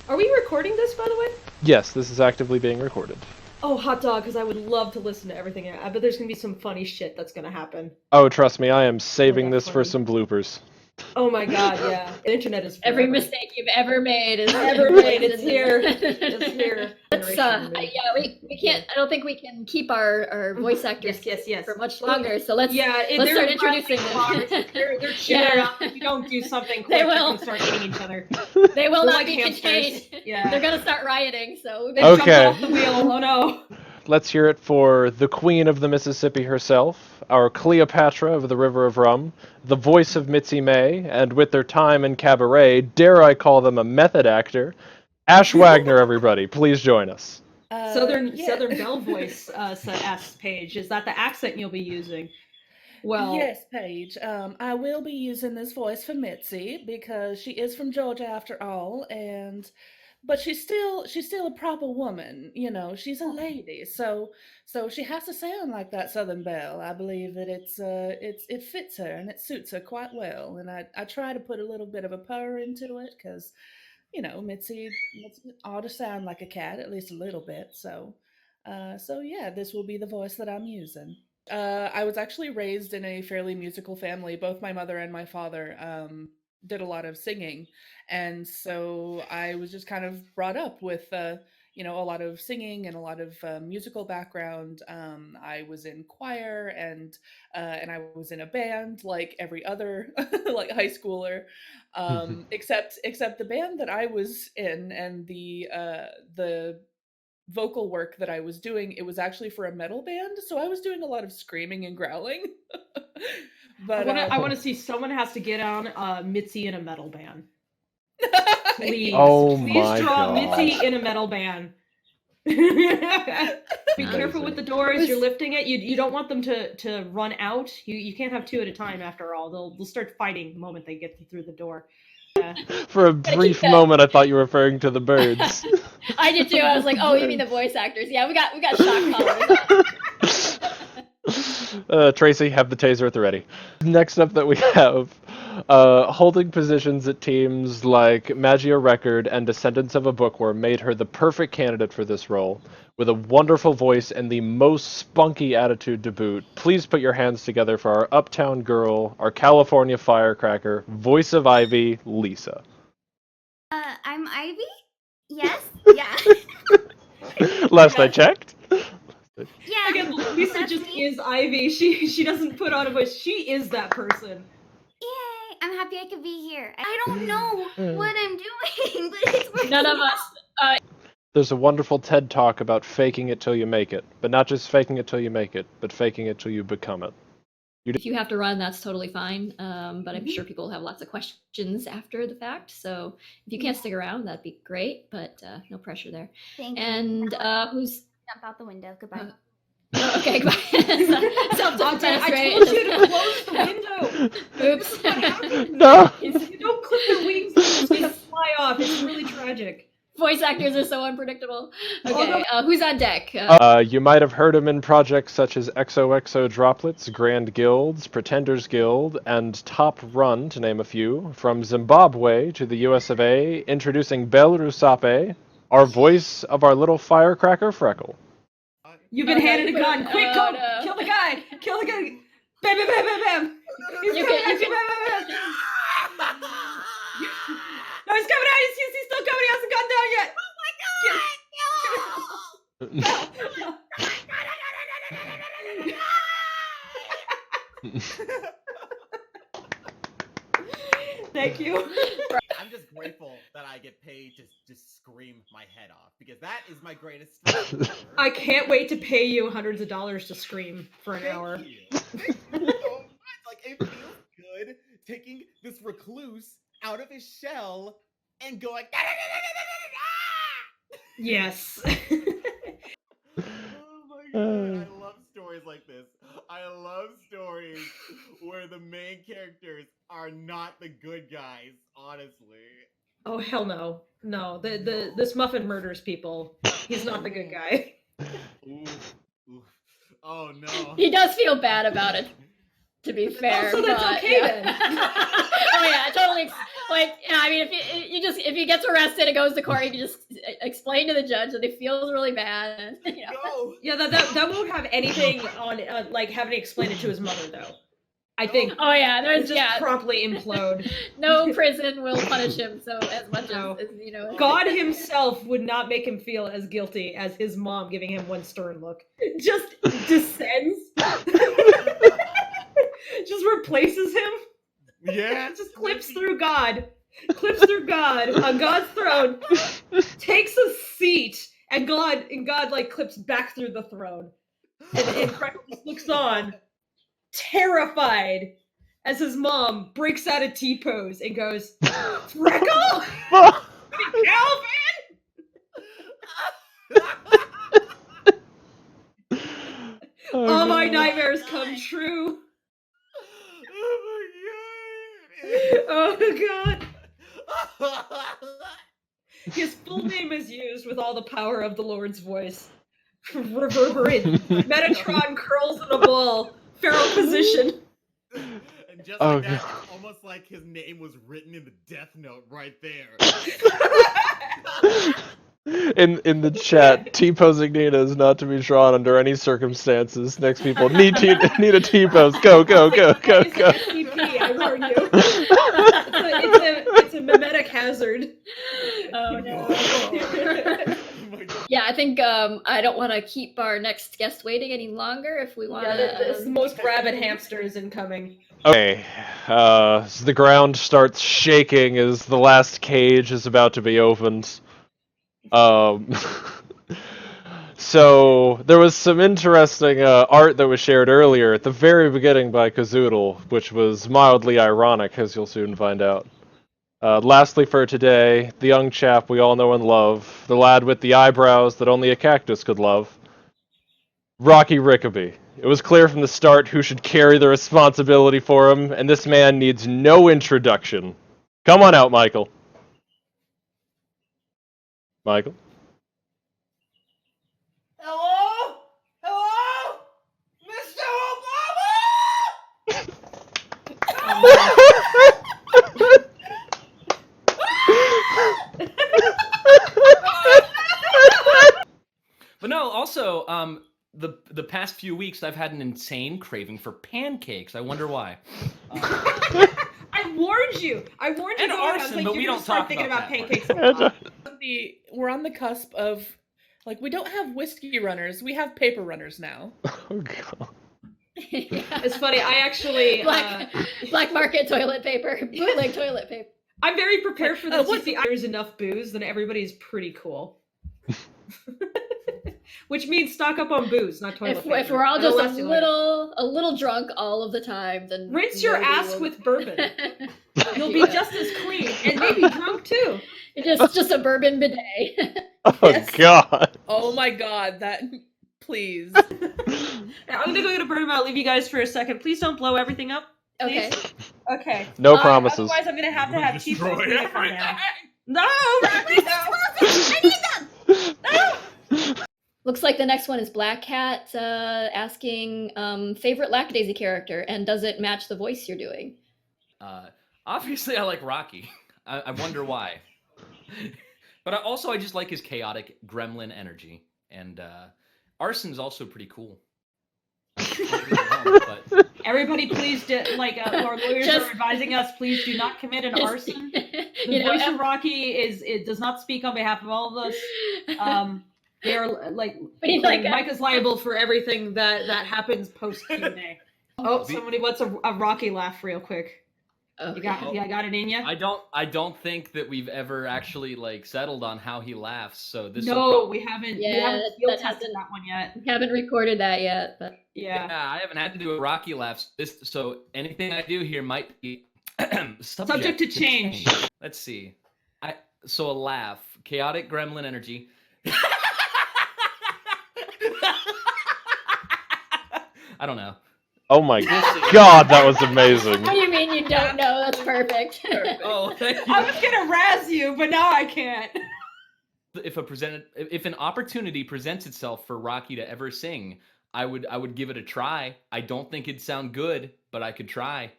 Are we recording this, by the way? Yes, this is actively being recorded. Oh, hot dog, because I would love to listen to everything. I bet there's gonna be some funny shit that's gonna happen. Oh, trust me, I am saving Like this for funny. some bloopers. Oh my god, yeah. The internet is forever. Every mistake you've ever made is ever made. It's here. It's here. Yeah, we can't. I don't think we can keep our voice actors yes. for much longer. So let's start introducing them. They're chewing up. If you don't do something quick, They will start eating each other. They will not like be hamsters. contained. Yeah. They're gonna start rioting. So They Okay. jumped off the wheel. Oh no. Let's hear it for the Queen of the Mississippi herself, our Cleopatra of the River of Rum, the voice of Mitzi May, and with their time in cabaret, dare I call them a method actor, Ashe Wagner, everybody. Please join us. Southern Belle voice, asks Paige. Is that the accent you'll be using? Well, yes, Paige. I will be using this voice for Mitzi because she is from Georgia after all, but she's still a proper woman. You know, she's a lady, so she has to sound like that Southern Belle. I believe that it fits her and it suits her quite well. And I try to put a little bit of a purr into it because, you know, Mitzi ought to sound like a cat at least a little bit. So yeah, this will be the voice that I'm using. I was actually raised in a fairly musical family. Both my mother and my father did a lot of singing, and so I was just kind of brought up with you know, a lot of singing and a lot of musical background. I was in choir and I was in a band like every other like high schooler, except the band that I was in and the vocal work that I was doing, it was actually for a metal band, so I was doing a lot of screaming and growling. But I want to see someone has to get on Mitzi in a metal band. Please, Oh please my draw God. Mitzi in a metal band. Be careful with the doors. You're lifting it. You don't want them to run out. You can't have two at a time. After all, they'll start fighting the moment they get through the door. For a brief moment, I thought you were referring to the birds. I did too. I was like, oh, you mean the voice actors? Yeah, we got shock collars. Tracy, have the taser at the ready. Next up that we have, holding positions at teams like Magia Record and Descendants of a Bookworm made her the perfect candidate for this role. With a wonderful voice and the most spunky attitude to boot, please put your hands together for our uptown girl, our California firecracker, voice of Ivy, Lisa. I'm Ivy? Yes? Yeah. Last I checked. Yeah. Again, Lisa just is Ivy. She doesn't put on a voice. She is that person. Yay! I'm happy I could be here. I don't know what I'm doing, but it's working. None of us. There's a wonderful TED Talk about faking it till you make it. But not just faking it till you make it, but faking it till you become it. If you have to run, that's totally fine. But I'm sure people have lots of questions after the fact. So if you can't stick around, that'd be great. But no pressure there. Thank you. And who's Jump out the window. Goodbye. okay, goodbye. Self-defense, I right? told you to close the window. Oops. No! You don't clip their wings; they're just gonna fly off. It's really tragic. Voice actors are so unpredictable. Okay, who's on deck? You might have heard him in projects such as XOXO Droplets, Grand Guilds, Pretenders Guild, and Top Run, to name a few. From Zimbabwe to the US of A, introducing Belle Rusape, our voice of our little firecracker Freckle. You've been handed a gun. Quick, go! no. Kill the guy! Kill the guy! Bam, bam, bam, bam, bam! He's You coming can- at you, bam, bam, bam! No, he's coming out! He's still coming! He hasn't gone down yet! Thank you. I'm just grateful that I get paid to just scream my head off because that is my greatest stress ever. I can't wait to pay you hundreds of dollars to scream for an hour. Thank you. Thank you so much. Like, it feels good taking this recluse out of his shell and going. Yes. Oh my god, I love stories like this. I love stories where the main characters are not the good guys, honestly. Oh hell no. No. This muffin murders people. He's not the good guy. Oof. Oh no. He does feel bad about it. To be fair, so that's but, okay yeah. then. Oh yeah, totally. Like, yeah, I mean, if he gets arrested and goes to court, you can just explain to the judge that he feels really bad. And, No. Yeah, that won't have anything on like having to explain it to his mother though. I think. Oh yeah, There's just promptly implode. No prison will punish him so as much No. as God himself would not make him feel as guilty as his mom giving him one stern look. Just descends. Just replaces him. Yeah. Just clips through God. Clips through God on God's throne. Takes a seat, and God like clips back through the throne. And Freckles looks on, terrified, as his mom breaks out a T-pose and goes, Freckle! Calvin! All my nightmares come true. Oh god. His full name is used with all the power of the Lord's voice. Reverberate. Metatron curls in a ball. Feral position. And just like that, it's almost like his name was written in the death note right there. In the chat, T-posing Nina is not to be drawn under any circumstances. Next people need a T-pose. Go. It's SCP, I warn you. It's a mimetic hazard. Oh no. Yeah, I think I don't want to keep our next guest waiting any longer. If we want the most rabid hamster is incoming. Okay, as the ground starts shaking as the last cage is about to be opened. So there was some interesting art that was shared earlier at the very beginning by Kazoodle, which was mildly ironic, as you'll soon find out. Lastly for today, the young chap we all know and love, the lad with the eyebrows that only a cactus could love, Rocky Rickaby. It was clear from the start who should carry the responsibility for him, and this man needs no introduction. Come on out, Michael. Michael? Hello? Hello? Mr. But no, also, the past few weeks I've had an insane craving for pancakes. I wonder why. I warned you. And going on. I was arson, like, but you're we gonna don't start talk thinking about about that pancakes a lot. We're on the cusp of, like, we don't have whiskey runners. We have paper runners now. Oh god. Yeah. It's funny. I actually black market toilet paper, bootleg toilet paper. I'm very prepared for this. What- If there's enough booze, then everybody's pretty cool. Which means stock up on booze, not toilet paper. If we're all It'll just last you longer. a little drunk all of the time, then Rinse your nobody ass will- with bourbon. You'll be Yeah. just as clean and maybe drunk too. just a bourbon bidet. Oh Yes. god. Oh my god, that... Please. I'm gonna go get a bourbon. I'll leave you guys for a second. Please don't blow everything up. Okay. Please. Okay. No promises. Otherwise, I'm gonna have to have Chief Destroy clean it for everything. now. No, Rocky, no. I need them! Looks like the next one is Blackcat asking favorite Lackadaisy character, and does it match the voice you're doing? Obviously, I like Rocky. I wonder why. But I just like his chaotic gremlin energy. And Arson's also pretty cool. But Everybody, please, our lawyers are advising us, please do not commit an arson. The voice of Rocky it does not speak on behalf of all of us. They are Mike is liable for everything that happens post Q&A. Oh, somebody wants a Rocky laugh real quick. Okay. You got it in you? I don't think that we've ever actually settled on how he laughs. So this. We haven't. Yeah, we haven't field that tested hasn't- that one yet. We haven't recorded that yet, but Yeah. I haven't had to do a Rocky laughs. So anything I do here might be Subject to change. Let's see. So a laugh, chaotic gremlin energy. I don't know. Oh my god, that was amazing. what do you mean you don't know? That's perfect. Oh, thank I you. was gonna razz you, but now I can't. If an opportunity presents itself for Rocky to ever sing, I would give it a try. I don't think it'd sound good, but I could try.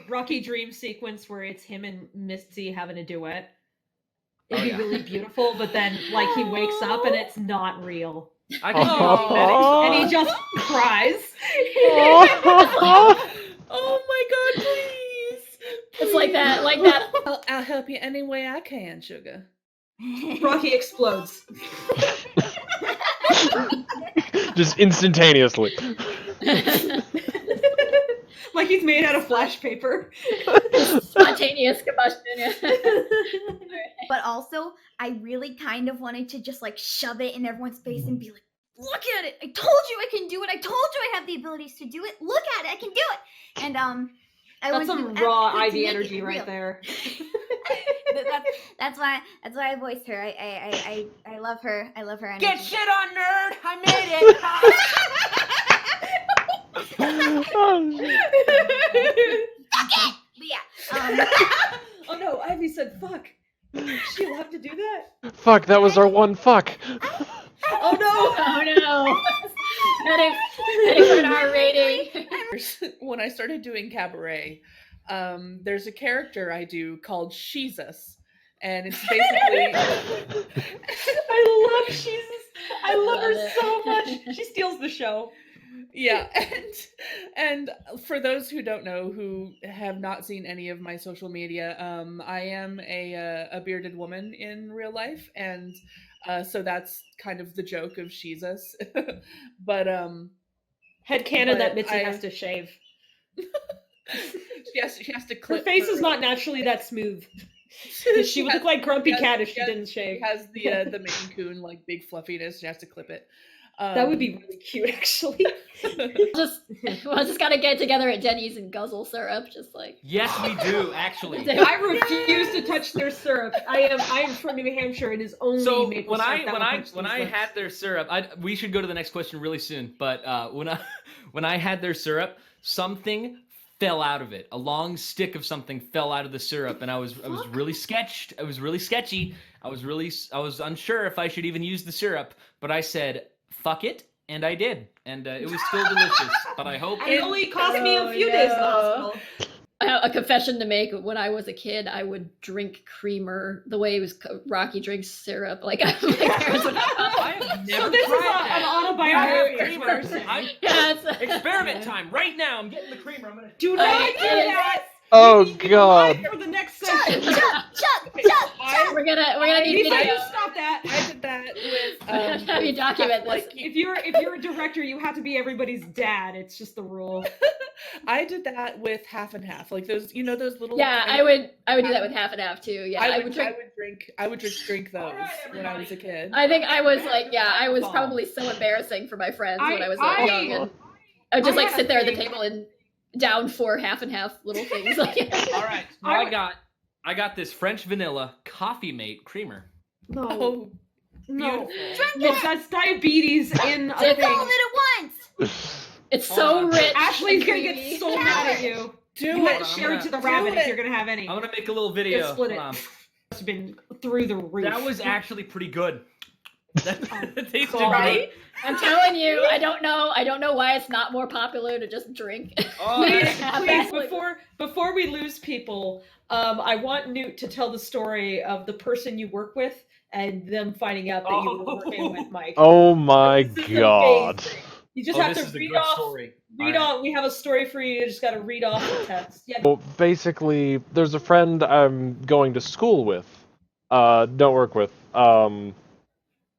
Rocky dream sequence where it's him and MITZI having a duet. It'd Oh, be yeah. really beautiful, but then like he wakes up and it's not real. I can do Oh. And he just cries. Oh my god, please! It's like that, like Please. that. I'll help you any way I can, sugar. Rocky explodes. Just instantaneously. Like he's made out of flash paper. Spontaneous combustion. Yeah. But also, I really kind of wanted to just like shove it in everyone's face and be like, "Look at it! I told you I can do it! I told you I have the abilities to do it! Look at it! I can do it!" And I That's wanted some to raw absolutely Ivy make it energy right real. there. That's why I voiced her. I love her. I love her energy. Get shit on, nerd! I made it! But yeah. Oh no, Ivy said fuck. She allowed to do that? Fuck, that was our one fuck. Oh no! Oh no! Heading for an R rating. When I started doing cabaret, there's a character I do called Jesus, and it's basically I love Jesus. I love her Love it. so much. She steals the show. yeah, and for those who don't know, who have not seen any of my social media, I am a bearded woman in real life, and so that's kind of the joke of Jesus. But Headcanon that But Mitzi I- has to shave. she has to Her clip. face is not naturally that smooth. She would look like Grumpy Cat if she didn't shave. She has the Maine Coon like big fluffiness. She has to clip it. That would be really cute, actually. We'll just gotta get together at Denny's and guzzle syrup, just like. Yes, we do, actually. I refuse to touch their syrup. I am from New Hampshire and is only So maple when syrup that will I punch when these I lips. had their syrup, we should go to the next question really soon. But when I had their syrup, something fell out of it. A long stick of something fell out of the syrup, and I was really sketched. I was really sketchy. I was unsure if I should even use the syrup, but I said fuck it, and I did, and it was still delicious. But I hope And it only cost me a few days in the hospital. I have a confession to make. When I was a kid, I would drink creamer the way it was Rocky drinks syrup. Like my parents would. I have never So this is tried an that. autobiography Yeah, of creamer. person. Yeah, it's Experiment time right now. I'm getting the creamer. I'm gonna. Do not I- do that! Oh You need to god. lie for the next Chuck, session. Chuck. we're gonna need Lisa, video. you stop that. I did that with Have you with document like this? If you're a director, you have to be everybody's dad. It's just the rule. I did that with half and half, like those those little. Yeah, tiny- I would do that with half and half too. Yeah, I would just drink those when I was a kid. I think I was like, yeah, I was probably so embarrassing for my friends when I was young, and I would just I like had sit a there at the thing. table and down 4 half and half little things. Like, All right. So I got this French vanilla coffee mate creamer. No, Oh, no. beautiful. Mitch, that's diabetes in a It's thing. All at once. it's so rich. Ashley's and gonna creamy. get so mad at you. Do You it. had to share it to the Do rabbit it. if you're gonna have any. I'm gonna make a little video. Just split it. Hold on. It's been through the roof. That was actually pretty good. That tasted God. right. I'm telling you, I don't know why it's not more popular to just drink. Oh, Please, that's- please, before we lose people, I want Newt to tell the story of the person you work with and them finding out that you were working with Mike. Oh my This is god. amazing. You just Oh, have this to is a read good off. story. Read All right. off. We have a story for you. You just got to read off the text. Yeah. Well, basically, there's a friend I'm going to school with, don't work with,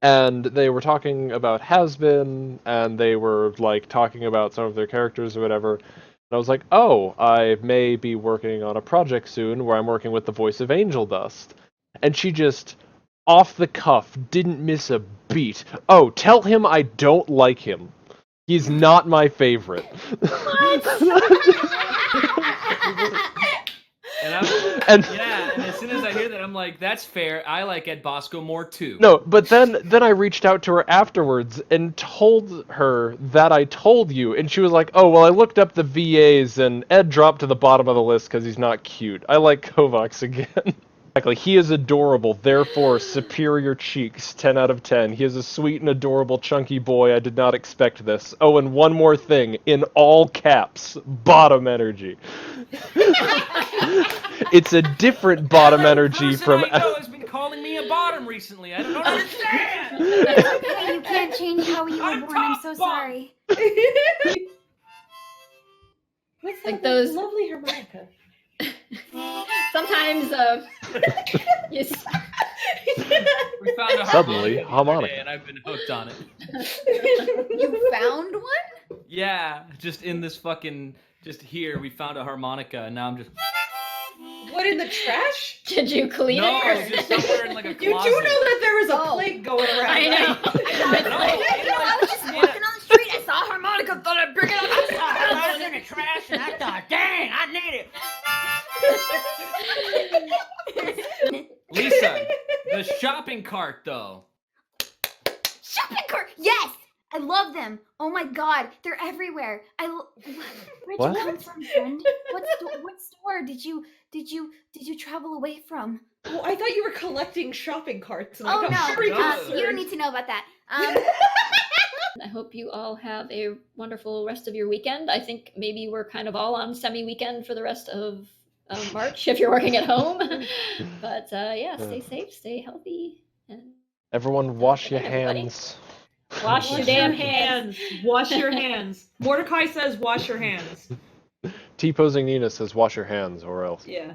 and they were talking about Has-Been, and they were, like, talking about some of their characters or whatever, and I was like, oh, I may be working on a project soon where I'm working with the voice of Angel Dust. And she just, off the cuff, didn't miss a beat. Oh, tell him I don't like him. He's not my favorite. And as soon as I hear that, I'm like, that's fair. I like Ed Bosco more too. No, but then I reached out to her afterwards and told her that I told you, and she was like, oh, well, I looked up the VAs, and Ed dropped to the bottom of the list because he's not cute. I like Kovacs again. Exactly. He is adorable, therefore superior cheeks, 10 out of 10. He is a sweet and adorable chunky boy. I did not expect this. Oh, and one more thing. In all caps, bottom energy. It's a different bottom energy from... I know has been calling me a bottom recently. I don't understand. Okay, you can't change how you were born. I'm so sorry. What's Like that those- lovely harmonica? Sometimes you We found a Suddenly, harmonica the other harmonica. day, and I've been hooked on it. You found one? Yeah, just in this fucking, just here, we found a harmonica, and now I'm just. What, in the trash? did you clean No, it? just somewhere in like a You do know closet. that there was a Oh. plague going around. I know. right? No, I was just walking on the street. I saw a harmonica. Thought I'd bring it up. I was in the trash and I thought, dang, I need it. Lisa, the shopping cart though. Shopping cart. Yes, I love them. Oh my god, they're everywhere. Where'd What? you come from, friend? What store did you travel away from? Oh, I thought you were collecting shopping carts. And Oh I got very no, concerned. you don't need to know about that. I hope you all have a wonderful rest of your weekend. I think maybe we're kind of all on semi-weekend for the rest of March if you're working at home. But yeah, stay safe, stay healthy, and Everyone wash Good your night, everybody. hands. wash your damn hands. Wash your hands. Mordecai says wash your hands. T-posing Nina says wash your hands or else. Yeah.